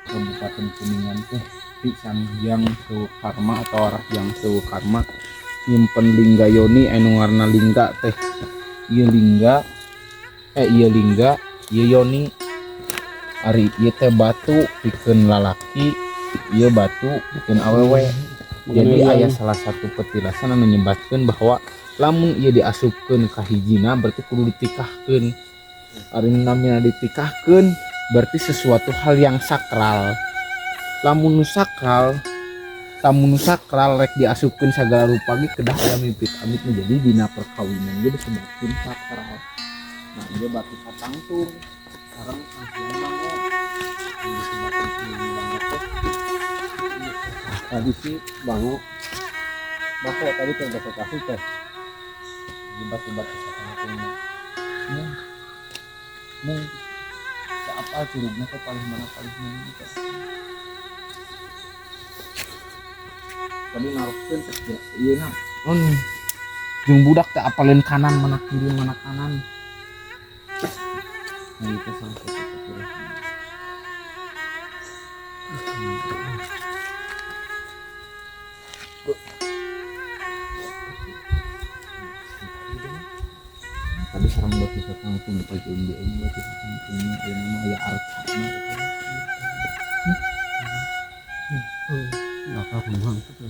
Kabupaten Kuningan teh di Sangyang Karma atau Rahyang Karma nyimpen lingga yoni anu warna lingga teh ieu lingga ieu lingga ieu yoni ari ieu teh batu pikeun lalaki ieu batu pikeun awewe. Jadi aya salah satu petilasan anu nyebatkeun bahwa lamun ieu diasupkeun ka hijina berarti kudu ditikahkeun. Ari namina ditikahkeun berarti sesuatu hal yang sakral. Lamun nu sakral rek diasupkeun sagala rupa ge kedah aya mimpi-amit menjadi dina perkawinan ge disebutkeun sakral. Nah, ieu batu satangtung sareng angkian bango disebutkeun banget teh. Tadi sih bango bako tadi teh batu kasih teh di batu-batu satangtung. Mung apal curugna teh paling mana gitu. Tadi naruhkeun teh ieu na jeung budak teh apaleun kanan mana kiri mana kanan. Nah itu salah satu kekurangan. Tadi sarang batu satangtung pagi ini batu satangtungnya yang namanya arcana. Bakal rumah itu.